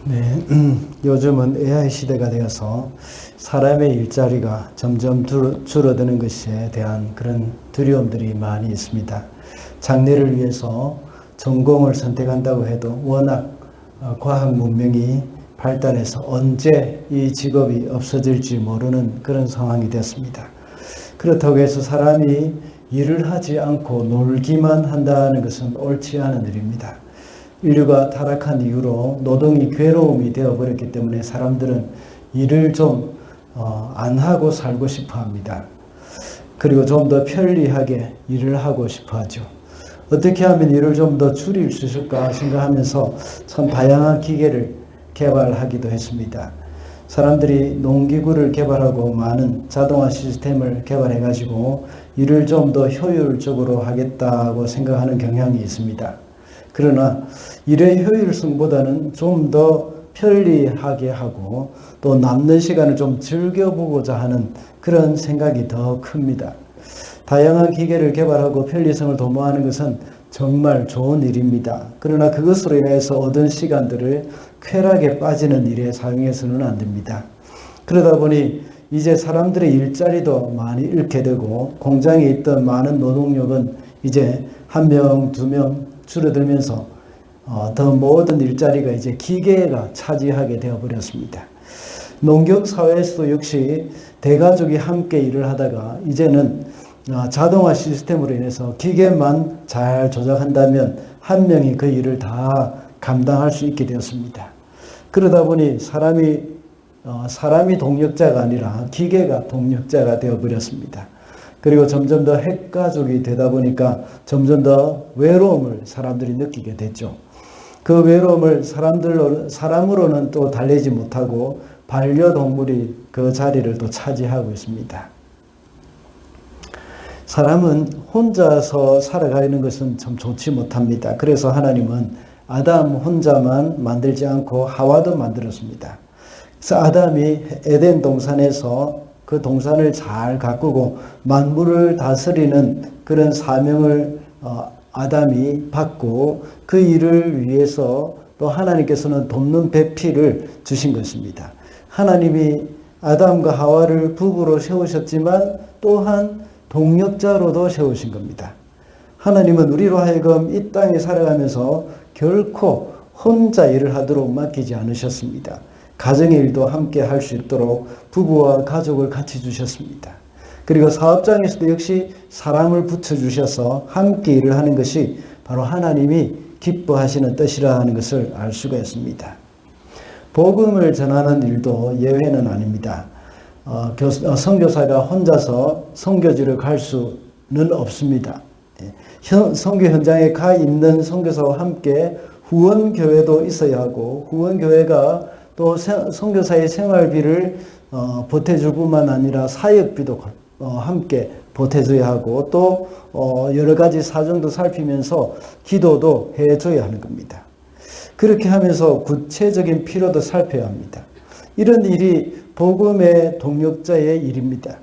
네, 요즘은 AI 시대가 되어서 사람의 일자리가 점점 줄어드는 것에 대한 그런 두려움들이 많이 있습니다. 장래를 위해서 전공을 선택한다고 해도 워낙 과학 문명이 발달해서 언제 이 직업이 없어질지 모르는 그런 상황이 됐습니다. 그렇다고 해서 사람이 일을 하지 않고 놀기만 한다는 것은 옳지 않은 일입니다. 인류가 타락한 이후로 노동이 괴로움이 되어버렸기 때문에 사람들은 일을 좀 안 하고 살고 싶어 합니다. 그리고 좀 더 편리하게 일을 하고 싶어 하죠. 어떻게 하면 일을 좀 더 줄일 수 있을까 생각하면서 참 다양한 기계를 개발하기도 했습니다. 사람들이 농기구를 개발하고 많은 자동화 시스템을 개발해 가지고 일을 좀 더 효율적으로 하겠다고 생각하는 경향이 있습니다. 그러나 일의 효율성보다는 좀 더 편리하게 하고 또 남는 시간을 좀 즐겨보고자 하는 그런 생각이 더 큽니다. 다양한 기계를 개발하고 편리성을 도모하는 것은 정말 좋은 일입니다. 그러나 그것으로 인해서 얻은 시간들을 쾌락에 빠지는 일에 사용해서는 안 됩니다. 그러다 보니 이제 사람들의 일자리도 많이 잃게 되고 공장에 있던 많은 노동력은 이제 1명, 2명 줄어들면서 더 모든 일자리가 이제 기계가 차지하게 되어버렸습니다. 농경사회에서도 역시 대가족이 함께 일을 하다가 이제는 자동화 시스템으로 인해서 기계만 잘 조작한다면 한 명이 그 일을 다 감당할 수 있게 되었습니다. 그러다 보니 사람이 동력자가 아니라 기계가 동력자가 되어버렸습니다. 그리고 점점 더 핵가족이 되다 보니까 점점 더 외로움을 사람들이 느끼게 됐죠. 그 외로움을 사람으로는 또 달래지 못하고 반려동물이 그 자리를 또 차지하고 있습니다. 사람은 혼자서 살아가는 것은 참 좋지 못합니다. 그래서 하나님은 아담 혼자만 만들지 않고 하와도 만들었습니다. 그래서 아담이 에덴 동산에서 그 동산을 잘 가꾸고 만물을 다스리는 그런 사명을 아담이 받고 그 일을 위해서 또 하나님께서는 돕는 배필을 주신 것입니다. 하나님이 아담과 하와를 부부로 세우셨지만 또한 동력자로도 세우신 겁니다. 하나님은 우리로 하여금 이 땅에 살아가면서 결코 혼자 일을 하도록 맡기지 않으셨습니다. 가정의 일도 함께 할 수 있도록 부부와 가족을 같이 주셨습니다. 그리고 사업장에서도 역시 사람을 붙여주셔서 함께 일을 하는 것이 바로 하나님이 기뻐하시는 뜻이라는 것을 알 수가 있습니다. 복음을 전하는 일도 예외는 아닙니다. 선교사가 혼자서 선교지를 갈 수는 없습니다. 선교 현장에 가 있는 선교사와 함께 후원교회도 있어야 하고 후원교회가 또 선교사의 생활비를 보태줄 뿐만 아니라 사역비도 함께 보태줘야 하고 또 여러 가지 사정도 살피면서 기도도 해줘야 하는 겁니다. 그렇게 하면서 구체적인 필요도 살펴야 합니다. 이런 일이 복음의 동력자의 일입니다.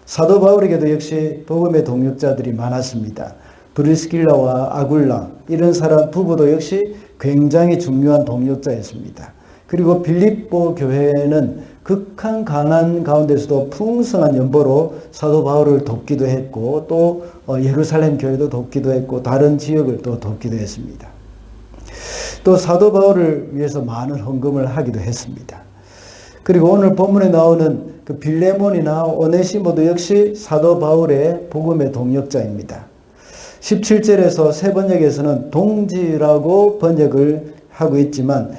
사도 바울에게도 역시 복음의 동력자들이 많았습니다. 브리스길라와 아굴라 이런 사람 부부도 역시 굉장히 중요한 동력자였습니다. 그리고 빌립보 교회는 극한 가난 가운데서도 풍성한 연보로 사도 바울을 돕기도 했고 또 예루살렘 교회도 돕기도 했고 다른 지역을 또 돕기도 했습니다. 또 사도 바울을 위해서 많은 헌금을 하기도 했습니다. 그리고 오늘 본문에 나오는 그 빌레몬이나 오네시모도 역시 사도 바울의 복음의 동력자입니다. 17절에서 새 번역에서는 동지라고 번역을 하고 있지만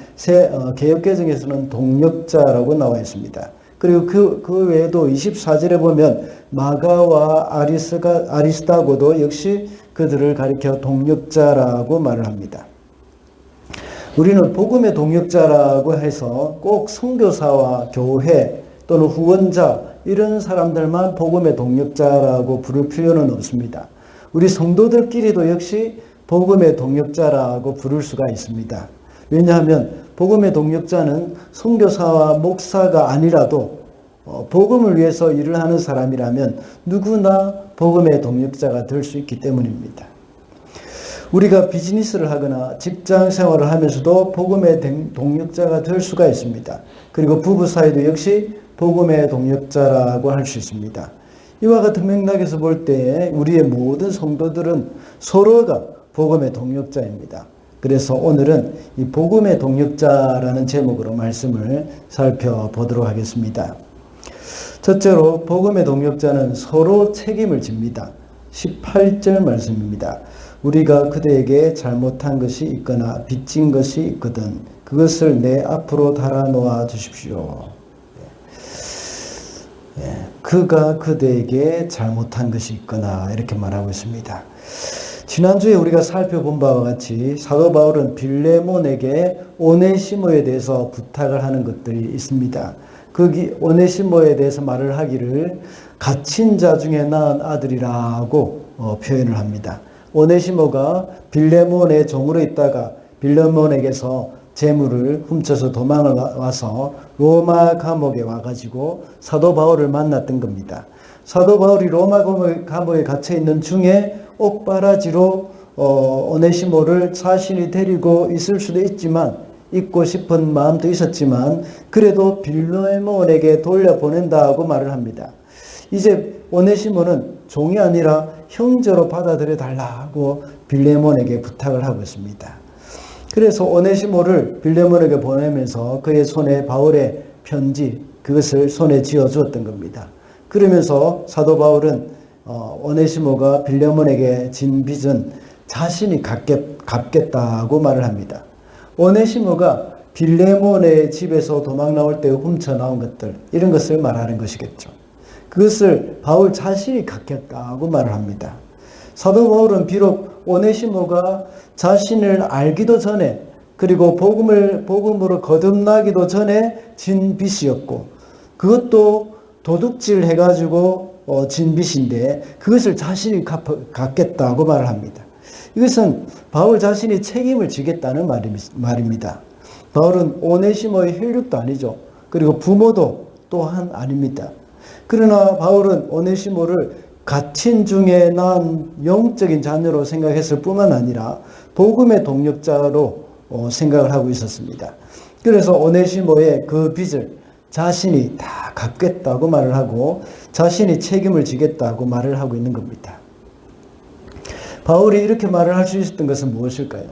개역개정에서는 동력자라고 나와 있습니다. 그리고 그 외에도 24절에 보면 마가와 아리스다고도 역시 그들을 가리켜 동력자라고 말을 합니다. 우리는 복음의 동력자라고 해서 꼭 선교사와 교회 또는 후원자 이런 사람들만 복음의 동력자라고 부를 필요는 없습니다. 우리 성도들끼리도 역시 복음의 동력자라고 부를 수가 있습니다. 왜냐하면 복음의 동력자는 선교사와 목사가 아니라도 복음을 위해서 일을 하는 사람이라면 누구나 복음의 동력자가 될 수 있기 때문입니다. 우리가 비즈니스를 하거나 직장 생활을 하면서도 복음의 동력자가 될 수가 있습니다. 그리고 부부 사이도 역시 복음의 동력자라고 할 수 있습니다. 이와 같은 맥락에서 볼 때 우리의 모든 성도들은 서로가 복음의 동력자입니다. 그래서 오늘은 이 복음의 동력자라는 제목으로 말씀을 살펴보도록 하겠습니다. 첫째로 복음의 동력자는 서로 책임을 집니다. 18절 말씀입니다. 우리가 그대에게 잘못한 것이 있거나 빚진 것이 있거든 그것을 내 앞으로 달아놓아 주십시오. 그가 그대에게 잘못한 것이 있거나 이렇게 말하고 있습니다. 지난주에 우리가 살펴본 바와 같이 사도 바울은 빌레몬에게 오네시모에 대해서 부탁을 하는 것들이 있습니다. 거기 오네시모에 대해서 말을 하기를 갇힌 자 중에 낳은 아들이라고 표현을 합니다. 오네시모가 빌레몬의 종으로 있다가 빌레몬에게서 재물을 훔쳐서 도망을 와서 로마 감옥에 와가지고 사도 바울을 만났던 겁니다. 사도 바울이 로마 감옥에 갇혀 있는 중에 옥바라지로 오네시모를 자신이 데리고 있을 수도 있지만 있고 싶은 마음도 있었지만 그래도 빌레몬에게 돌려보낸다고 말을 합니다. 이제 오네시모는 종이 아니라 형제로 받아들여 달라고 빌레몬에게 부탁을 하고 있습니다. 그래서 오네시모를 빌레몬에게 보내면서 그의 손에 바울의 편지 그것을 손에 쥐어 주었던 겁니다. 그러면서 사도 바울은 오네시모가 빌레몬에게 진 빚은 자신이 갚겠다고 말을 합니다. 오네시모가 빌레몬의 집에서 도망 나올 때 훔쳐 나온 것들 이런 것을 말하는 것이겠죠. 그것을 바울 자신이 갚겠다고 말을 합니다. 사도 바울은 비록 오네시모가 자신을 알기도 전에 그리고 복음으로 거듭나기도 전에 진 빚이었고 그것도 도둑질 해가지고 진 빚인데 그것을 자신이 갚겠다고 말을 합니다. 이것은 바울 자신이 책임을 지겠다는 말입니다. 바울은 오네시모의 혈육도 아니죠. 그리고 부모도 또한 아닙니다. 그러나 바울은 오네시모를 갇힌 중에 난 영적인 자녀로 생각했을 뿐만 아니라 복음의 동력자로 생각을 하고 있었습니다. 그래서 오네시모의 그 빚을 자신이 다 갚겠다고 말을 하고 자신이 책임을 지겠다고 말을 하고 있는 겁니다. 바울이 이렇게 말을 할 수 있었던 것은 무엇일까요?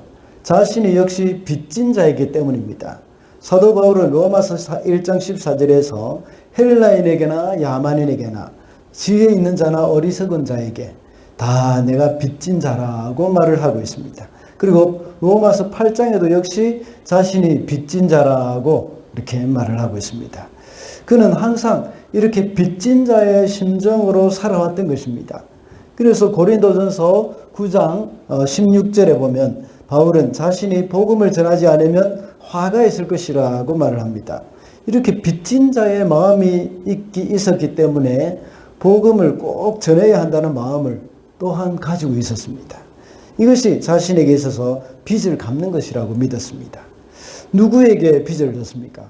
자신이 역시 빚진 자이기 때문입니다. 사도 바울은 로마서 1장 14절에서 헬라인에게나 야만인에게나 지혜 있는 자나 어리석은 자에게 다 내가 빚진 자라고 말을 하고 있습니다. 그리고 로마서 8장에도 역시 자신이 빚진 자라고 이렇게 말을 하고 있습니다. 그는 항상 이렇게 빚진 자의 심정으로 살아왔던 것입니다. 그래서 고린도전서 9장 16절에 보면 바울은 자신이 복음을 전하지 않으면 화가 있을 것이라고 말을 합니다. 이렇게 빚진 자의 마음이 있었기 때문에 복음을 꼭 전해야 한다는 마음을 또한 가지고 있었습니다. 이것이 자신에게 있어서 빚을 갚는 것이라고 믿었습니다. 누구에게 빚을 졌습니까?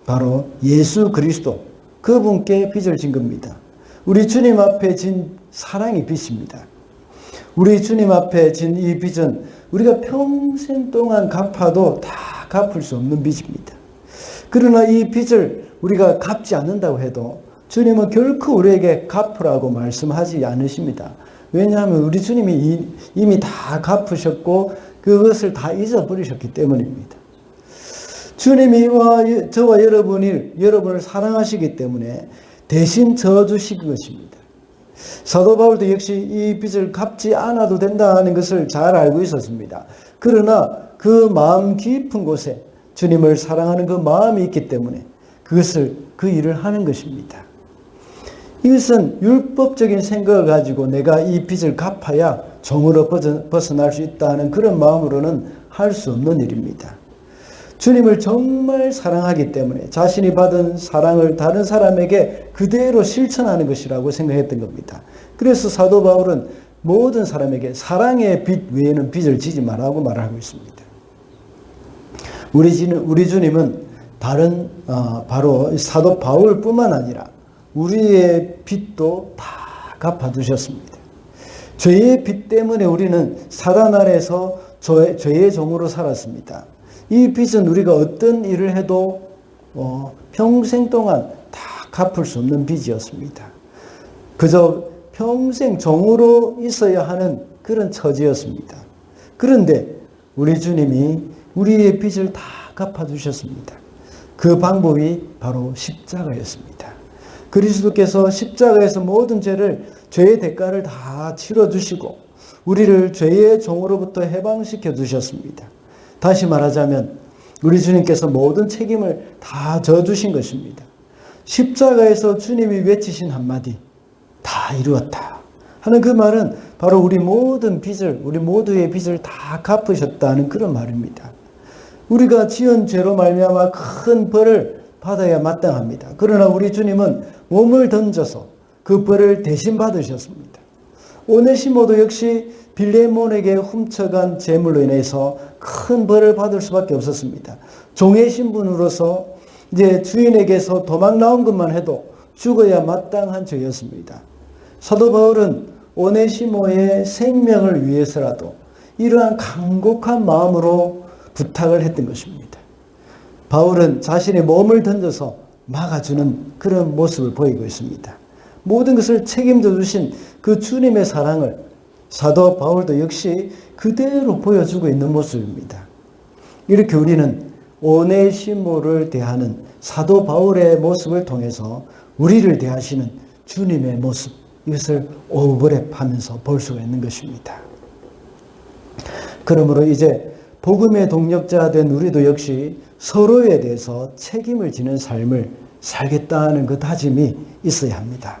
바로 예수 그리스도 그분께 빚을 진 겁니다. 우리 주님 앞에 진 사랑의 빚입니다. 우리 주님 앞에 진 이 빚은 우리가 평생 동안 갚아도 다 갚을 수 없는 빚입니다. 그러나 이 빚을 우리가 갚지 않는다고 해도 주님은 결코 우리에게 갚으라고 말씀하지 않으십니다. 왜냐하면 우리 주님이 이미 다 갚으셨고 그것을 다 잊어버리셨기 때문입니다. 주님이 저와 여러분을 사랑하시기 때문에 대신 져주신 것입니다. 사도 바울도 역시 이 빚을 갚지 않아도 된다는 것을 잘 알고 있었습니다. 그러나 그 마음 깊은 곳에 주님을 사랑하는 그 마음이 있기 때문에 그 일을 하는 것입니다. 이것은 율법적인 생각을 가지고 내가 이 빚을 갚아야 종으로 벗어날 수 있다는 그런 마음으로는 할 수 없는 일입니다. 주님을 정말 사랑하기 때문에 자신이 받은 사랑을 다른 사람에게 그대로 실천하는 것이라고 생각했던 겁니다. 그래서 사도 바울은 모든 사람에게 사랑의 빚 외에는 빚을 지지 말라고 말하고 있습니다. 우리 주님은 바로 사도 바울뿐만 아니라 우리의 빚도 다 갚아주셨습니다. 죄의 빚 때문에 우리는 사단 아래에서 죄의 종으로 살았습니다. 이 빚은 우리가 어떤 일을 해도 평생 동안 다 갚을 수 없는 빚이었습니다. 그저 평생 종으로 있어야 하는 그런 처지였습니다. 그런데 우리 주님이 우리의 빚을 다 갚아주셨습니다. 그 방법이 바로 십자가였습니다. 그리스도께서 십자가에서 모든 죄의 대가를 다 치러주시고 우리를 죄의 종으로부터 해방시켜 주셨습니다. 다시 말하자면 우리 주님께서 모든 책임을 다 져주신 것입니다. 십자가에서 주님이 외치신 한마디, 다 이루었다 하는 그 말은 바로 우리 모두의 빚을 다 갚으셨다는 그런 말입니다. 우리가 지은 죄로 말미암아 큰 벌을 받아야 마땅합니다. 그러나 우리 주님은 몸을 던져서 그 벌을 대신 받으셨습니다. 오네시모도 역시 빌레몬에게 훔쳐간 재물로 인해서 큰 벌을 받을 수밖에 없었습니다. 종의 신분으로서 이제 주인에게서 도망 나온 것만 해도 죽어야 마땅한 죄였습니다. 사도 바울은 오네시모의 생명을 위해서라도 이러한 간곡한 마음으로 부탁을 했던 것입니다. 바울은 자신의 몸을 던져서 막아주는 그런 모습을 보이고 있습니다. 모든 것을 책임져 주신 그 주님의 사랑을 사도 바울도 역시 그대로 보여주고 있는 모습입니다. 이렇게 우리는 오네시모를 대하는 사도 바울의 모습을 통해서 우리를 대하시는 주님의 모습, 이것을 오버랩하면서 볼 수가 있는 것입니다. 그러므로 이제 복음의 동력자 된 우리도 역시 서로에 대해서 책임을 지는 삶을 살겠다는 그 다짐이 있어야 합니다.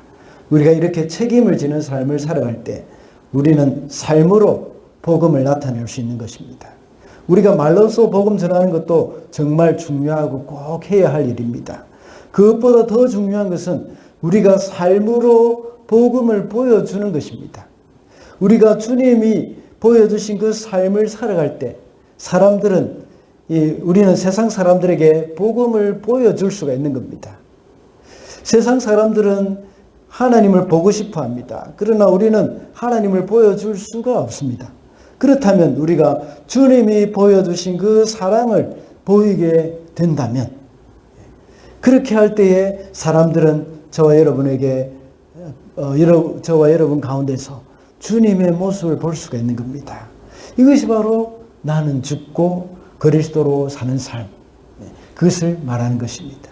우리가 이렇게 책임을 지는 삶을 살아갈 때 우리는 삶으로 복음을 나타낼 수 있는 것입니다. 우리가 말로써 복음 전하는 것도 정말 중요하고 꼭 해야 할 일입니다. 그것보다 더 중요한 것은 우리가 삶으로 복음을 보여주는 것입니다. 우리가 주님이 보여주신 그 삶을 살아갈 때 우리는 세상 사람들에게 복음을 보여줄 수가 있는 겁니다. 세상 사람들은 하나님을 보고 싶어 합니다. 그러나 우리는 하나님을 보여줄 수가 없습니다. 그렇다면 우리가 주님이 보여주신 그 사랑을 보이게 된다면 그렇게 할 때에 사람들은 저와 여러분 가운데서 주님의 모습을 볼 수가 있는 겁니다. 이것이 바로 나는 죽고 그리스도로 사는 삶, 그것을 말하는 것입니다.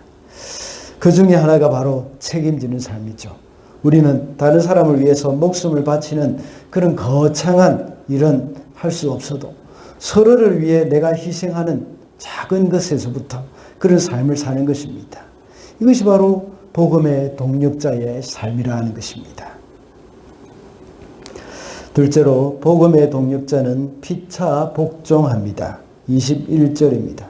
그 중에 하나가 바로 책임지는 삶이죠. 우리는 다른 사람을 위해서 목숨을 바치는 그런 거창한 일은 할 수 없어도 서로를 위해 내가 희생하는 작은 것에서부터 그런 삶을 사는 것입니다. 이것이 바로 복음의 동력자의 삶이라는 것입니다. 둘째로 복음의 동력자는 피차 복종합니다. 21절입니다.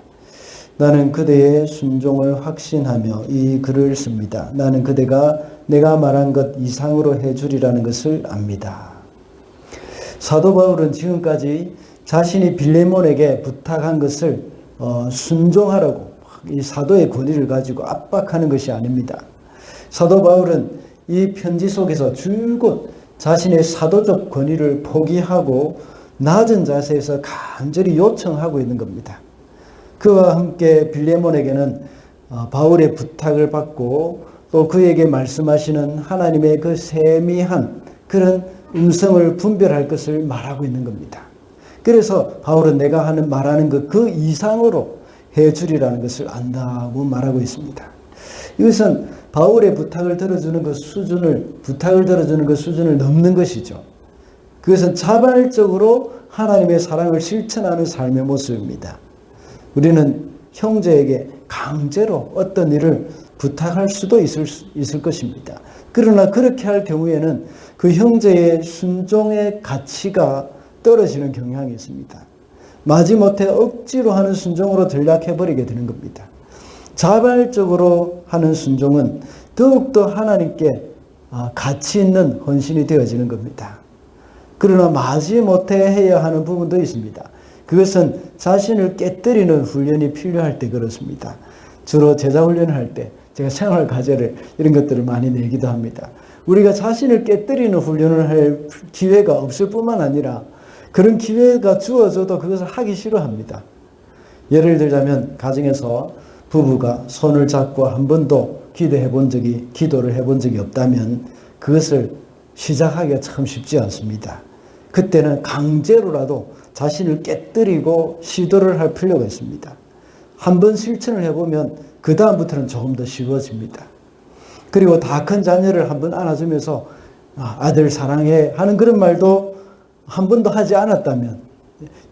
나는 그대의 순종을 확신하며 이 글을 씁니다. 나는 그대가 내가 말한 것 이상으로 해주리라는 것을 압니다. 사도 바울은 지금까지 자신이 빌레몬에게 부탁한 것을 순종하라고 이 사도의 권위를 가지고 압박하는 것이 아닙니다. 사도 바울은 이 편지 속에서 줄곧 자신의 사도적 권위를 포기하고 낮은 자세에서 간절히 요청하고 있는 겁니다. 그와 함께 빌레몬에게는 바울의 부탁을 받고 또 그에게 말씀하시는 하나님의 그 세미한 그런 음성을 분별할 것을 말하고 있는 겁니다. 그래서 바울은 내가 말하는 것 그 이상으로 해주리라는 것을 안다고 말하고 있습니다. 이것은 바울의 부탁을 들어주는 그 수준을 넘는 것이죠. 그것은 자발적으로 하나님의 사랑을 실천하는 삶의 모습입니다. 우리는 형제에게 강제로 어떤 일을 부탁할 수도 있을 것입니다. 그러나 그렇게 할 경우에는 그 형제의 순종의 가치가 떨어지는 경향이 있습니다. 마지못해 억지로 하는 순종으로 전락해버리게 되는 겁니다. 자발적으로 하는 순종은 더욱더 하나님께 가치 있는 헌신이 되어지는 겁니다. 그러나 마지못해 해야 하는 부분도 있습니다. 그것은 자신을 깨뜨리는 훈련이 필요할 때 그렇습니다. 주로 제자 훈련을 할 때 제가 생활 과제를 이런 것들을 많이 내기도 합니다. 우리가 자신을 깨뜨리는 훈련을 할 기회가 없을 뿐만 아니라 그런 기회가 주어져도 그것을 하기 싫어합니다. 예를 들자면 가정에서 부부가 손을 잡고 한 번도 기도를 해본 적이 없다면 그것을 시작하기가 참 쉽지 않습니다. 그때는 강제로라도 자신을 깨뜨리고 시도를 할 필요가 있습니다. 한번 실천을 해보면 그 다음부터는 조금 더 쉬워집니다. 그리고 다 큰 자녀를 한번 안아주면서 아들 사랑해 하는 그런 말도 한 번도 하지 않았다면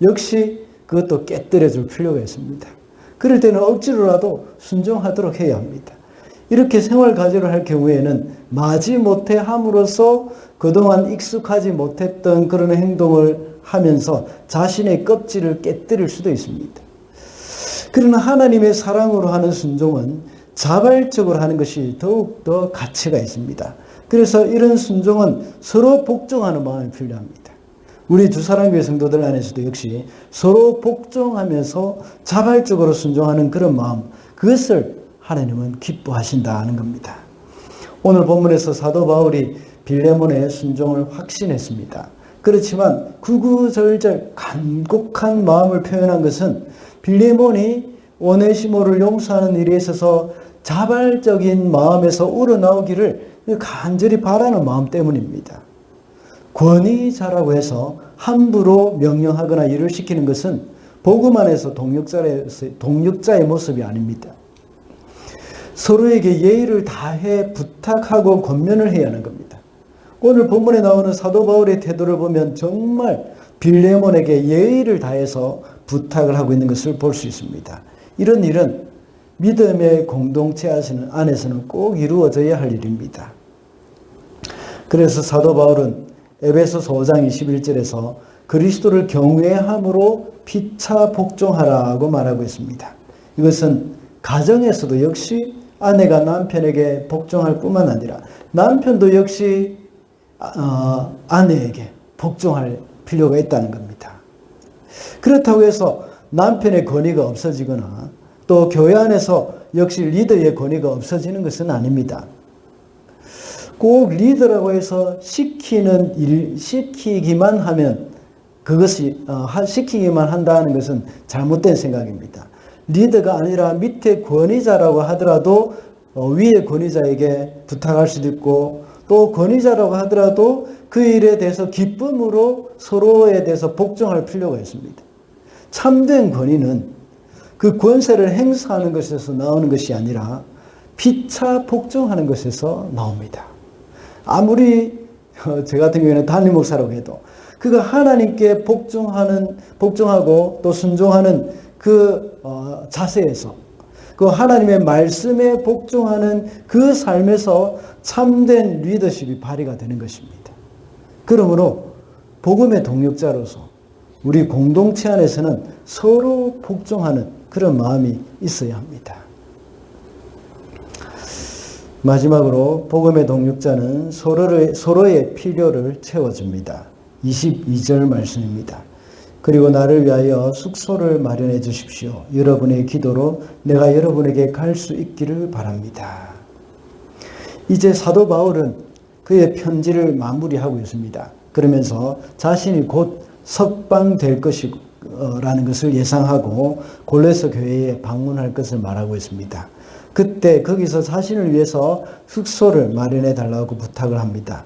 역시 그것도 깨뜨려 줄 필요가 있습니다. 그럴 때는 억지로라도 순종하도록 해야 합니다. 이렇게 생활 가지를 할 경우에는 마지못해 함으로써 그동안 익숙하지 못했던 그런 행동을 하면서 자신의 껍질을 깨뜨릴 수도 있습니다. 그러나 하나님의 사랑으로 하는 순종은 자발적으로 하는 것이 더욱더 가치가 있습니다. 그래서 이런 순종은 서로 복종하는 마음이 필요합니다. 우리 두사랑교회 성도들 안에서도 역시 서로 복종하면서 자발적으로 순종하는 그런 마음, 그것을 하나님은 기뻐하신다는 겁니다. 오늘 본문에서 사도 바울이 빌레몬의 순종을 확신했습니다. 그렇지만 구구절절 간곡한 마음을 표현한 것은 빌레몬이 오네시모를 용서하는 일에 있어서 자발적인 마음에서 우러나오기를 간절히 바라는 마음 때문입니다. 권위자라고 해서 함부로 명령하거나 일을 시키는 것은 복음 안에서 동력자의 모습이 아닙니다. 서로에게 예의를 다해 부탁하고 권면을 해야 하는 겁니다. 오늘 본문에 나오는 사도 바울의 태도를 보면 정말 빌레몬에게 예의를 다해서 부탁을 하고 있는 것을 볼 수 있습니다. 이런 일은 믿음의 공동체 안에서는 꼭 이루어져야 할 일입니다. 그래서 사도 바울은 에베소서 5장 21절에서 그리스도를 경외함으로 피차 복종하라고 말하고 있습니다. 이것은 가정에서도 역시 아내가 남편에게 복종할 뿐만 아니라 남편도 역시 아내에게 복종할 필요가 있다는 겁니다. 그렇다고 해서 남편의 권위가 없어지거나 또 교회 안에서 역시 리더의 권위가 없어지는 것은 아닙니다. 꼭 리더라고 해서 시키기만 하면 그것이 시키기만 한다는 것은 잘못된 생각입니다. 리더가 아니라 밑에 권위자라고 하더라도 위의 권위자에게 부탁할 수도 있고 또 권위자라고 하더라도 그 일에 대해서 기쁨으로 서로에 대해서 복종할 필요가 있습니다. 참된 권위는 그 권세를 행사하는 것에서 나오는 것이 아니라 피차 복종하는 것에서 나옵니다. 아무리 저 같은 경우에는 담임 목사라고 해도 그가 하나님께 복종하고 또 순종하는 그 자세에서 그 하나님의 말씀에 복종하는 그 삶에서 참된 리더십이 발휘가 되는 것입니다. 그러므로 복음의 동역자로서 우리 공동체 안에서는 서로 복종하는 그런 마음이 있어야 합니다. 마지막으로 복음의 동역자는 서로의 필요를 채워줍니다. 22절 말씀입니다. 그리고 나를 위하여 숙소를 마련해 주십시오. 여러분의 기도로 내가 여러분에게 갈 수 있기를 바랍니다. 이제 사도 바울은 그의 편지를 마무리하고 있습니다. 그러면서 자신이 곧 석방될 것이라는 것을 예상하고 골로새 교회에 방문할 것을 말하고 있습니다. 그때 거기서 자신을 위해서 숙소를 마련해 달라고 부탁을 합니다.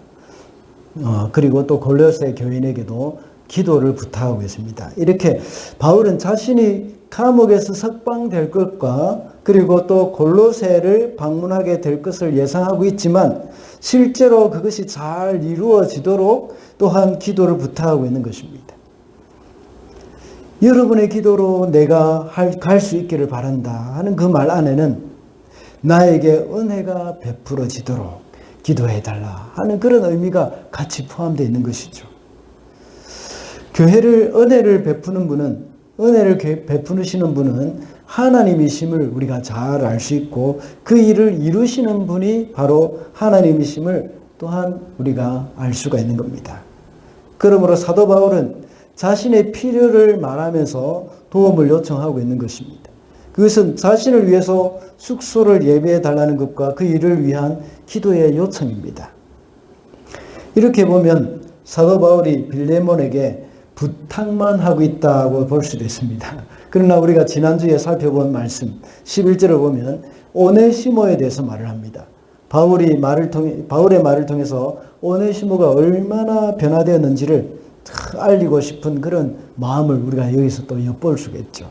그리고 또 골로새 교인에게도 기도를 부탁하고 있습니다. 이렇게 바울은 자신이 감옥에서 석방될 것과 그리고 또 골로새를 방문하게 될 것을 예상하고 있지만 실제로 그것이 잘 이루어지도록 또한 기도를 부탁하고 있는 것입니다. 여러분의 기도로 내가 갈 수 있기를 바란다 하는 그 말 안에는 나에게 은혜가 베풀어지도록 기도해달라 하는 그런 의미가 같이 포함되어 있는 것이죠. 은혜를 베푸는 분은 하나님이심을 우리가 잘 알 수 있고 그 일을 이루시는 분이 바로 하나님이심을 또한 우리가 알 수가 있는 겁니다. 그러므로 사도 바울은 자신의 필요를 말하면서 도움을 요청하고 있는 것입니다. 그것은 자신을 위해서 숙소를 예비해 달라는 것과 그 일을 위한 기도의 요청입니다. 이렇게 보면 사도 바울이 빌레몬에게 부탁만 하고 있다고 볼 수도 있습니다. 그러나 우리가 지난주에 살펴본 말씀 11절을 보면 오네시모에 대해서 말을 합니다. 바울의 말을 통해서 오네시모가 얼마나 변화되었는지를 알리고 싶은 그런 마음을 우리가 여기서 또 엿볼 수가 있죠.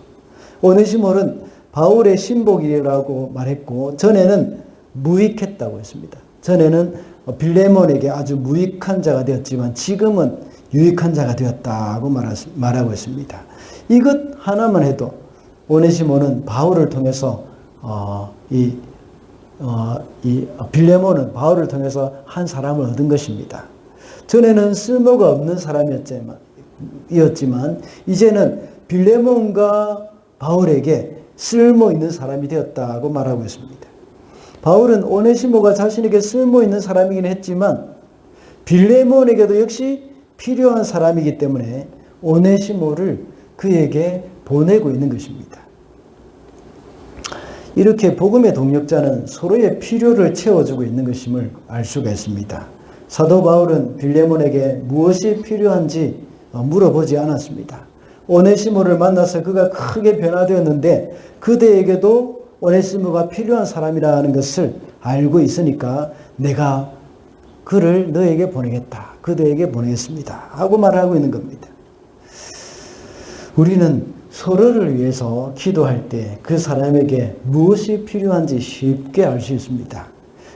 오네시모는 바울의 신복이라고 말했고 전에는 무익했다고 했습니다. 전에는 빌레몬에게 아주 무익한 자가 되었지만 지금은 유익한 자가 되었다고 말하고 있습니다. 이것 하나만 해도 오네시모는 바울을 통해서 빌레몬은 바울을 통해서 한 사람을 얻은 것입니다. 전에는 쓸모가 없는 사람이었지만 이제는 빌레몬과 바울에게 쓸모 있는 사람이 되었다고 말하고 있습니다. 바울은 오네시모가 자신에게 쓸모 있는 사람이긴 했지만 빌레몬에게도 역시 필요한 사람이기 때문에 오네시모를 그에게 보내고 있는 것입니다. 이렇게 복음의 동력자는 서로의 필요를 채워주고 있는 것임을 알 수가 있습니다. 사도 바울은 빌레몬에게 무엇이 필요한지 물어보지 않았습니다. 오네시모를 만나서 그가 크게 변화되었는데 그대에게도 오네시모가 필요한 사람이라는 것을 알고 있으니까 내가 그를 너에게 보내겠다. 그대에게 보내겠습니다. 하고 말하고 있는 겁니다. 우리는 서로를 위해서 기도할 때 그 사람에게 무엇이 필요한지 쉽게 알 수 있습니다.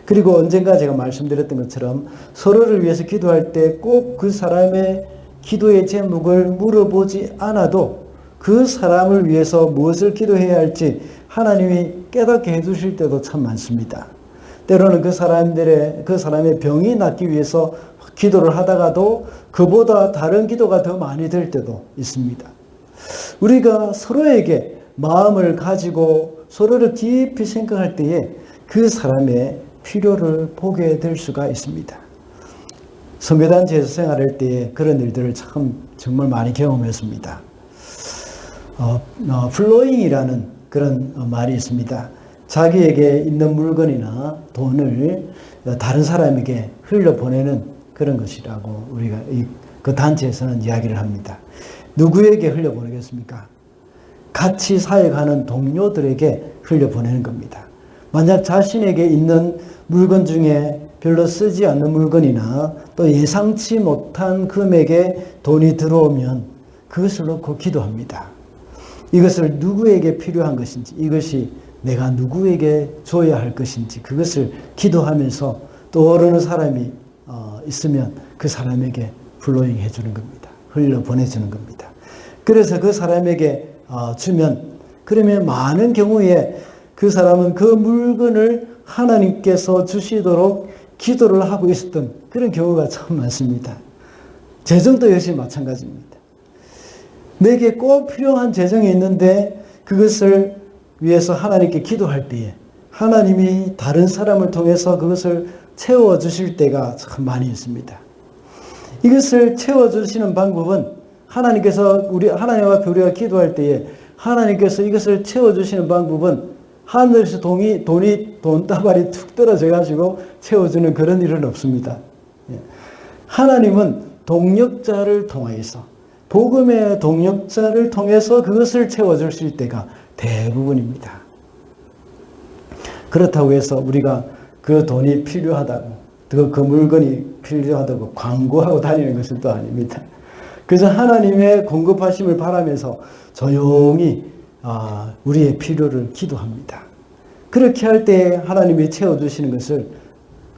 그리고 언젠가 제가 말씀드렸던 것처럼 서로를 위해서 기도할 때 꼭 그 사람의 기도의 제목을 물어보지 않아도 그 사람을 위해서 무엇을 기도해야 할지 하나님이 깨닫게 해주실 때도 참 많습니다. 때로는 그 사람의 병이 낫기 위해서 기도를 하다가도 그보다 다른 기도가 더 많이 될 때도 있습니다. 우리가 서로에게 마음을 가지고 서로를 깊이 생각할 때에 그 사람의 필요를 보게 될 수가 있습니다. 선교단체에서 생활할 때에 그런 일들을 정말 많이 경험했습니다. 플로잉이라는 그런 말이 있습니다. 자기에게 있는 물건이나 돈을 다른 사람에게 흘려보내는 그런 것이라고 우리가 그 단체에서는 이야기를 합니다. 누구에게 흘려보내겠습니까? 같이 사역하는 동료들에게 흘려보내는 겁니다. 만약 자신에게 있는 물건 중에 별로 쓰지 않는 물건이나 또 예상치 못한 금액의 돈이 들어오면 그것을 놓고 기도합니다. 이것을 누구에게 필요한 것인지, 이것이 내가 누구에게 줘야 할 것인지 그것을 기도하면서 떠오르는 사람이 있으면 그 사람에게 플로잉 해주는 겁니다. 흘려보내주는 겁니다. 그래서 그 사람에게 그러면 많은 경우에 그 사람은 그 물건을 하나님께서 주시도록 기도를 하고 있었던 그런 경우가 참 많습니다. 재정도 역시 마찬가지입니다. 내게 꼭 필요한 재정이 있는데 그것을 위해서 하나님께 기도할 때에 하나님이 다른 사람을 통해서 그것을 채워주실 때가 참 많이 있습니다. 이것을 채워주시는 방법은 하나님 앞에 우리가 기도할 때에 하나님께서 이것을 채워주시는 방법은 하늘에서 돈다발이 툭 떨어져 가지고 채워주는 그런 일은 없습니다. 하나님은 동력자를 통해서 복음의 동력자를 통해서 그것을 채워주실 때가 대부분입니다. 그렇다고 해서 우리가 그 돈이 필요하다고 그 물건이 필요하다고 광고하고 다니는 것은 또 아닙니다. 그래서 하나님의 공급하심을 바라면서 조용히 우리의 필요를 기도합니다. 그렇게 할 때 하나님이 채워주시는 것을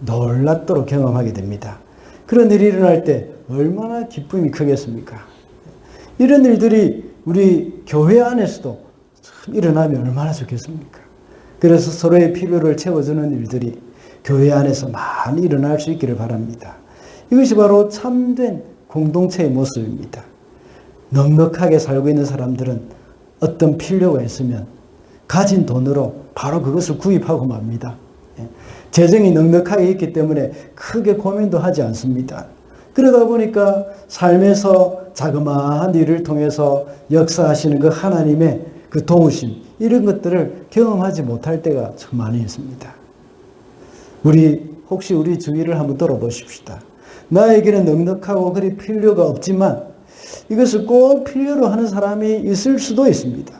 놀랍도록 경험하게 됩니다. 그런 일이 일어날 때 얼마나 기쁨이 크겠습니까? 이런 일들이 우리 교회 안에서도 참 일어나면 얼마나 좋겠습니까? 그래서 서로의 필요를 채워주는 일들이 교회 안에서 많이 일어날 수 있기를 바랍니다. 이것이 바로 참된 공동체의 모습입니다. 넉넉하게 살고 있는 사람들은 어떤 필요가 있으면 가진 돈으로 바로 그것을 구입하고 맙니다. 재정이 넉넉하게 있기 때문에 크게 고민도 하지 않습니다. 그러다 보니까 삶에서 자그마한 일을 통해서 역사하시는 그 하나님의 그 도우심, 이런 것들을 경험하지 못할 때가 참 많이 있습니다. 혹시 우리 주위를 한번 돌아보십시다. 나에게는 넉넉하고 그리 필요가 없지만 이것을 꼭 필요로 하는 사람이 있을 수도 있습니다.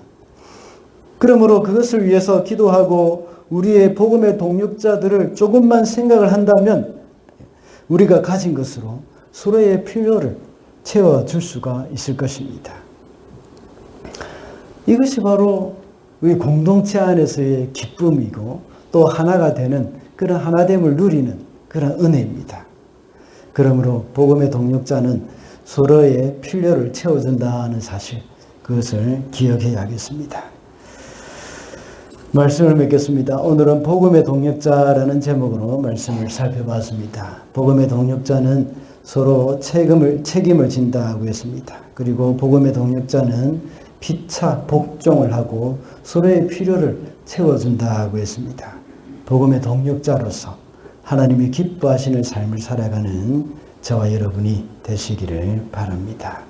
그러므로 그것을 위해서 기도하고 우리의 복음의 동력자들을 조금만 생각을 한다면 우리가 가진 것으로 서로의 필요를 채워줄 수가 있을 것입니다. 이것이 바로 우리 공동체 안에서의 기쁨이고 또 하나가 되는 그런 하나됨을 누리는 그런 은혜입니다. 그러므로 복음의 동력자는 서로의 필요를 채워준다는 사실, 그것을 기억해야겠습니다. 말씀을 맺겠습니다. 오늘은 복음의 동력자라는 제목으로 말씀을 살펴봤습니다. 복음의 동력자는 서로 책임을 진다고 했습니다. 그리고 복음의 동력자는 피차 복종을 하고 서로의 필요를 채워준다고 했습니다. 복음의 동력자로서 하나님이 기뻐하시는 삶을 살아가는 저와 여러분이 되시기를 바랍니다.